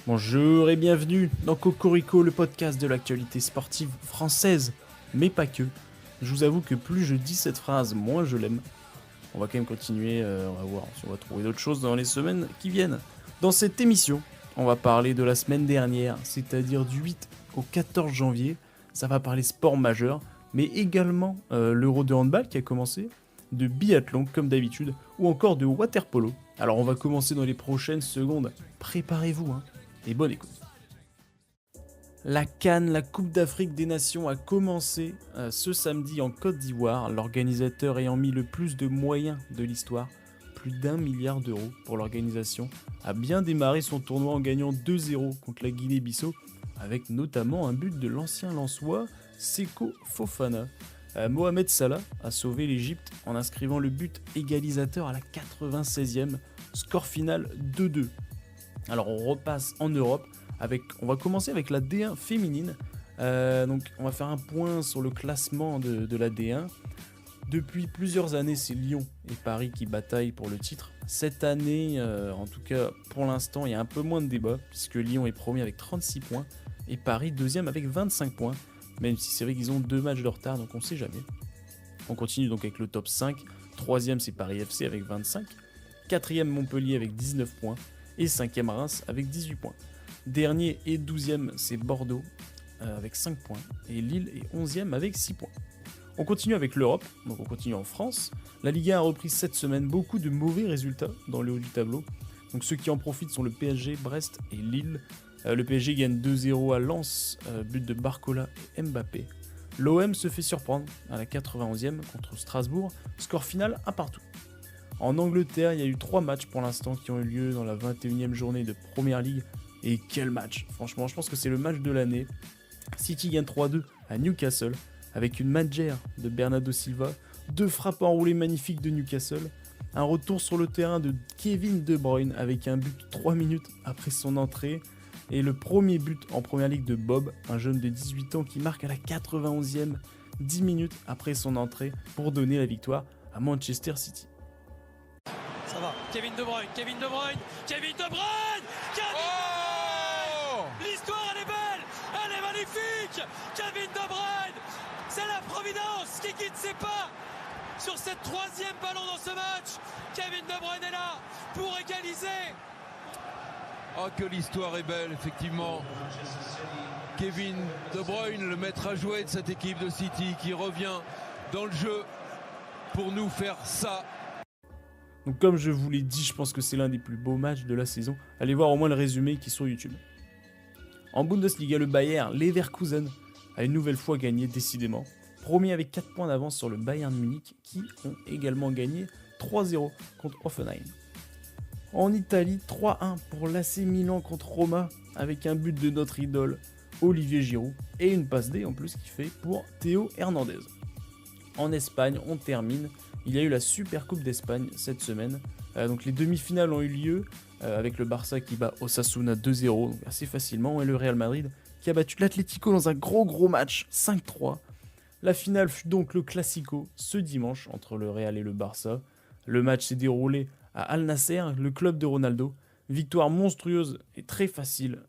Bonjour et bienvenue dans Cocorico, le podcast de l'actualité sportive française, mais pas que. Je vous avoue que plus je dis cette phrase, moins je l'aime. On va quand même continuer, on va voir si on va trouver d'autres choses dans les semaines qui viennent. Dans cette émission, on va parler de la semaine dernière, c'est-à-dire du 8 au 14 janvier. Ça va parler sport majeur, mais également l'Euro de handball qui a commencé, de biathlon comme d'habitude, ou encore de waterpolo. Alors on va commencer dans les prochaines secondes. Préparez-vous, et bonne écoute. La CAN, la Coupe d'Afrique des Nations, a commencé ce samedi en Côte d'Ivoire, l'organisateur ayant mis le plus de moyens de l'histoire, plus d'1 milliard d'euros pour l'organisation, a bien démarré son tournoi en gagnant 2-0 contre la Guinée-Bissau, avec notamment un but de l'ancien Lensois Seko Fofana. Mohamed Salah a sauvé l'Égypte en inscrivant le but égalisateur à la 96e, score final 2-2. Alors on repasse en Europe, on va commencer avec la D1 féminine. Donc on va faire un point sur le classement de la D1. Depuis plusieurs années, c'est Lyon et Paris qui bataillent pour le titre. Cette année, en tout cas pour l'instant, il y a un peu moins de débat, puisque Lyon est premier avec 36 points et Paris deuxième avec 25 points, même si c'est vrai qu'ils ont 2 matchs de retard, donc on ne sait jamais. On continue donc avec le top 5. Troisième, c'est Paris FC avec 25. Quatrième, Montpellier avec 19 points. Et 5e Reims avec 18 points. Dernier et 12e, c'est Bordeaux avec 5 points. Et Lille est 11e avec 6 points. On continue avec l'Europe, donc on continue en France. La Ligue 1 a repris cette semaine beaucoup de mauvais résultats dans le haut du tableau. Donc ceux qui en profitent sont le PSG, Brest et Lille. Le PSG gagne 2-0 à Lens, but de Barcola et Mbappé. L'OM se fait surprendre à la 91e contre Strasbourg, score final 1-1. En Angleterre, il y a eu 3 matchs pour l'instant qui ont eu lieu dans la 21e journée de Premier League. Et quel match! Franchement, je pense que c'est le match de l'année. City gagne 3-2 à Newcastle avec une magère de Bernardo Silva, 2 frappes enroulées magnifiques de Newcastle, un retour sur le terrain de Kevin De Bruyne avec un but 3 minutes après son entrée et le premier but en Premier League de Bob, un jeune de 18 ans qui marque à la 91e, 10 minutes après son entrée pour donner la victoire à Manchester City. Ça va. Kevin De Bruyne, Kevin De Bruyne, Kevin De Bruyne, Kevin De Bruyne. L'histoire elle est belle, elle est magnifique. Kevin De Bruyne, c'est la providence qui guide ses pas sur cette 3e ballon dans ce match. Kevin De Bruyne est là pour égaliser. Oh que l'histoire est belle effectivement. Kevin De Bruyne, le maître à jouer de cette équipe de City qui revient dans le jeu pour nous faire ça. Donc comme je vous l'ai dit, je pense que c'est l'un des plus beaux matchs de la saison. Allez voir au moins le résumé qui est sur YouTube. En Bundesliga, le Bayer Leverkusen a une nouvelle fois gagné décidément. Premier avec 4 points d'avance sur le Bayern Munich qui ont également gagné 3-0 contre Hoffenheim. En Italie, 3-1 pour l'AC Milan contre Roma avec un but de notre idole Olivier Giroud et une passe D en plus qui fait pour Théo Hernandez. En Espagne, on termine. Il y a eu la Super Coupe d'Espagne cette semaine. Donc les demi-finales ont eu lieu avec le Barça qui bat Osasuna 2-0 donc assez facilement et le Real Madrid qui a battu l'Atlético dans un gros match 5-3. La finale fut donc le Classico ce dimanche entre le Real et le Barça. Le match s'est déroulé à Al Nasser, le club de Ronaldo. Victoire monstrueuse et très facile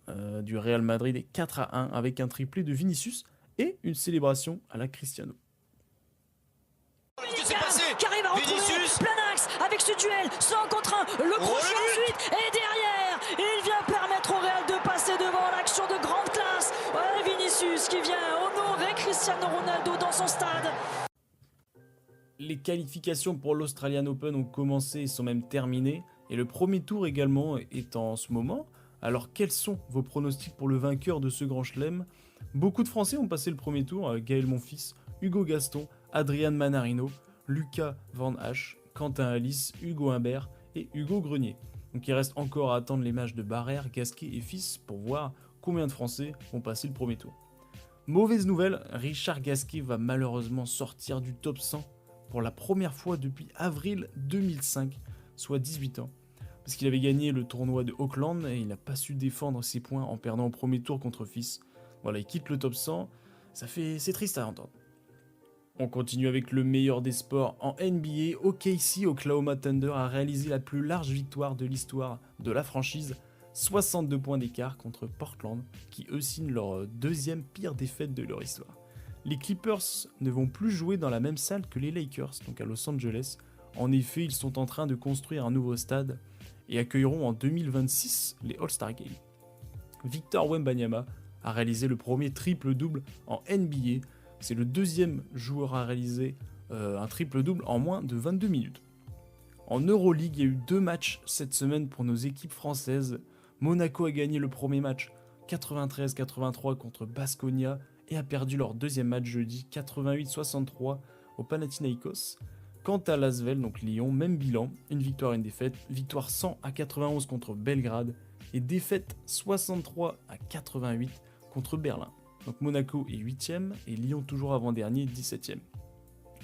du Real Madrid et 4-1 avec un triplé de Vinicius et une célébration à la Cristiano. Qui arrive à retrouver plein axe avec ce duel 100 contre 1, le crochet ensuite et derrière il vient permettre au Real de passer devant l'action de grande classe. Ouais, Vinicius qui vient honorer Cristiano Ronaldo dans son stade. Les qualifications pour l'Australian Open ont commencé et sont même terminées et le premier tour également est en ce moment. Alors quels sont vos pronostics pour le vainqueur de ce grand chelem? Beaucoup de Français ont passé le premier tour, Gaël Monfils, Hugo Gaston, Adrian Manarino, Lucas Van Hache, Quentin Alice, Hugo Humbert et Hugo Grenier. Donc il reste encore à attendre les matchs de Barrère, Gasquet et Fils pour voir combien de Français vont passer le premier tour. Mauvaise nouvelle, Richard Gasquet va malheureusement sortir du top 100 pour la première fois depuis avril 2005, soit 18 ans. Parce qu'il avait gagné le tournoi de Auckland et il n'a pas su défendre ses points en perdant au premier tour contre Fils. Voilà, il quitte le top 100, c'est triste à entendre. On continue avec le meilleur des sports en NBA. OKC, Oklahoma Thunder, a réalisé la plus large victoire de l'histoire de la franchise, 62 points d'écart contre Portland, qui eux signent leur deuxième pire défaite de leur histoire. Les Clippers ne vont plus jouer dans la même salle que les Lakers, donc à Los Angeles. En effet, ils sont en train de construire un nouveau stade et accueilleront en 2026 les All-Star Games. Victor Wembanyama a réalisé le premier triple-double en NBA. C'est le deuxième joueur à réaliser un triple-double en moins de 22 minutes. En Euroleague, il y a eu 2 matchs cette semaine pour nos équipes françaises. Monaco a gagné le premier match 93-83 contre Baskonia et a perdu leur deuxième match jeudi 88-63 au Panathinaikos. Quant à l'Asvel, donc Lyon, même bilan, une victoire et une défaite, victoire 100-91 contre Belgrade et défaite 63-88 contre Berlin. Donc Monaco est 8ème et Lyon toujours avant-dernier 17ème.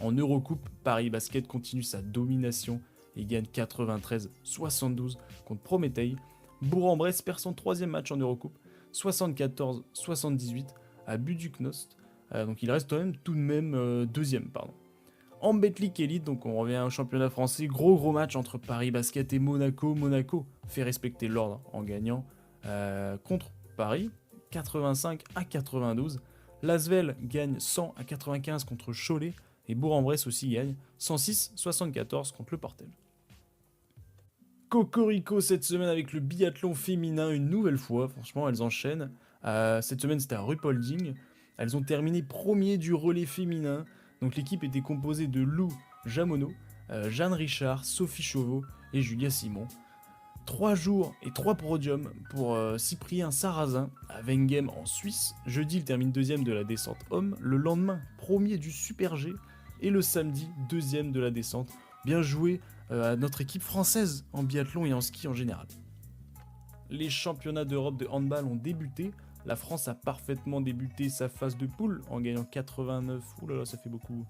En Eurocoupe, Paris Basket continue sa domination et gagne 93-72 contre Prométhée. Bourg-en-Bresse perd son 3e match en Eurocoupe, 74-78 à Buduknost. Donc il reste quand même tout de même 2ème. En Betclic Elite, donc on revient au championnat français, gros match entre Paris Basket et Monaco. Monaco fait respecter l'ordre en gagnant contre Paris, 85-92. L'Asvel gagne 100-95 contre Cholet et Bourg-en-Bresse aussi gagne 106-74 contre le Portel. Cocorico cette semaine avec le biathlon féminin une nouvelle fois, franchement elles enchaînent. Cette semaine c'était à Ruhpolding, elles ont terminé premier du relais féminin. Donc l'équipe était composée de Lou Jamono, Jeanne Richard, Sophie Chauveau et Julia Simon. 3 jours et 3 podiums pour Cyprien Sarrazin à Wengem en Suisse. Jeudi, il termine 2ème de la descente homme. Le lendemain, 1er du Super G. Et le samedi, 2ème de la descente. Bien joué à notre équipe française en biathlon et en ski en général. Les championnats d'Europe de handball ont débuté. La France a parfaitement débuté sa phase de poule en gagnant 89, oulala ça fait beaucoup,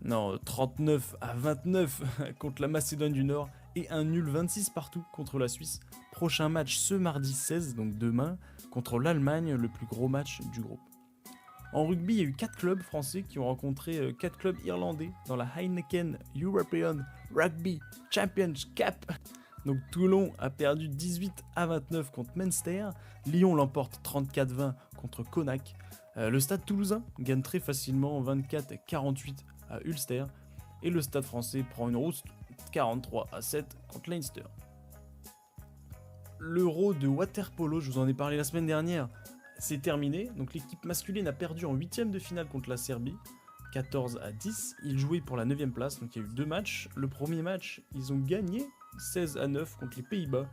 non 39-29 contre la Macédoine du Nord et un nul 26 partout contre la Suisse. Prochain match ce mardi 16, donc demain, contre l'Allemagne, le plus gros match du groupe. En rugby, il y a eu 4 clubs français qui ont rencontré 4 clubs irlandais dans la Heineken European Rugby Champions Cup. Donc Toulon a perdu 18-29 contre Munster, Lyon l'emporte 34-20 contre Connacht, le Stade Toulousain gagne très facilement 24-48 à Ulster, et le Stade Français prend une rouste 43-7 contre Leinster. L'Euro de water-polo, je vous en ai parlé la semaine dernière, c'est terminé, donc l'équipe masculine a perdu en 8ème de finale contre la Serbie, 14-10, ils jouaient pour la 9ème place, donc il y a eu 2 matchs, le premier match ils ont gagné 16-9 contre les Pays-Bas.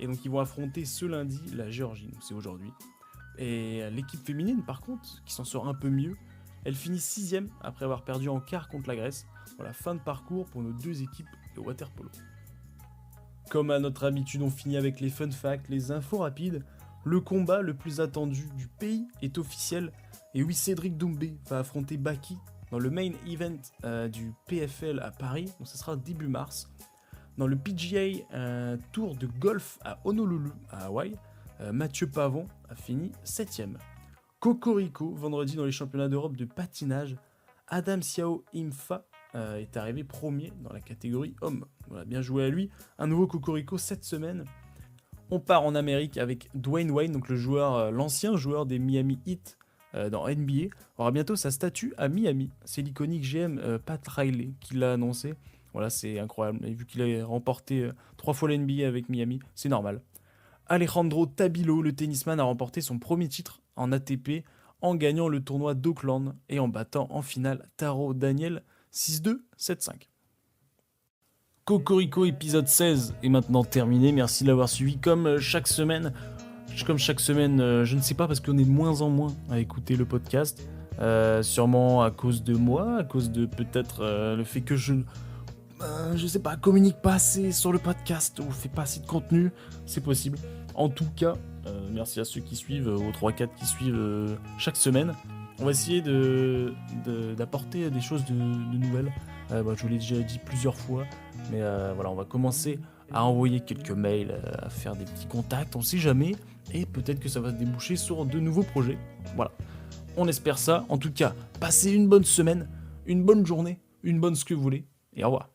Et donc ils vont affronter ce lundi la Géorgie, donc c'est aujourd'hui. Et l'équipe féminine par contre, qui s'en sort un peu mieux, elle finit 6ème après avoir perdu en quart contre la Grèce. Voilà, fin de parcours pour nos 2 équipes de water-polo. Comme à notre habitude, on finit avec les fun facts, les infos rapides. Le combat le plus attendu du pays est officiel. Et oui, Cédric Doumbé va affronter Baki dans le main event du PFL à Paris, donc ce sera début mars. Dans le PGA Tour de golf à Honolulu, à Hawaï, Mathieu Pavon a fini 7ème. Cocorico, vendredi dans les championnats d'Europe de patinage, Adam Siao Imfa est arrivé premier dans la catégorie homme. Voilà, bien joué à lui. Un nouveau Cocorico cette semaine. On part en Amérique avec Dwayne Wade, donc l'ancien joueur des Miami Heat dans NBA, aura bientôt sa statue à Miami. C'est l'iconique GM Pat Riley qui l'a annoncé. Voilà, c'est incroyable. Et vu qu'il a remporté 3 fois la NBA avec Miami, c'est normal. Alejandro Tabilo, le tennisman, a remporté son premier titre en ATP en gagnant le tournoi d'Auckland et en battant en finale Taro Daniel 6-2, 7-5. Cocorico épisode 16 est maintenant terminé. Merci de l'avoir suivi comme chaque semaine. Je ne sais pas parce qu'on est de moins en moins à écouter le podcast. Sûrement à cause de moi, à cause de peut-être le fait que je sais pas, communique pas assez sur le podcast ou fait pas assez de contenu, c'est possible. En tout cas, merci à ceux qui suivent, aux 3-4 qui suivent chaque semaine. On va essayer d'apporter des choses de nouvelles. Je vous l'ai déjà dit plusieurs fois, mais voilà, on va commencer à envoyer quelques mails, à faire des petits contacts, on sait jamais, et peut-être que ça va se déboucher sur de nouveaux projets. Voilà, on espère ça. En tout cas, passez une bonne semaine, une bonne journée, une bonne ce que vous voulez, et au revoir.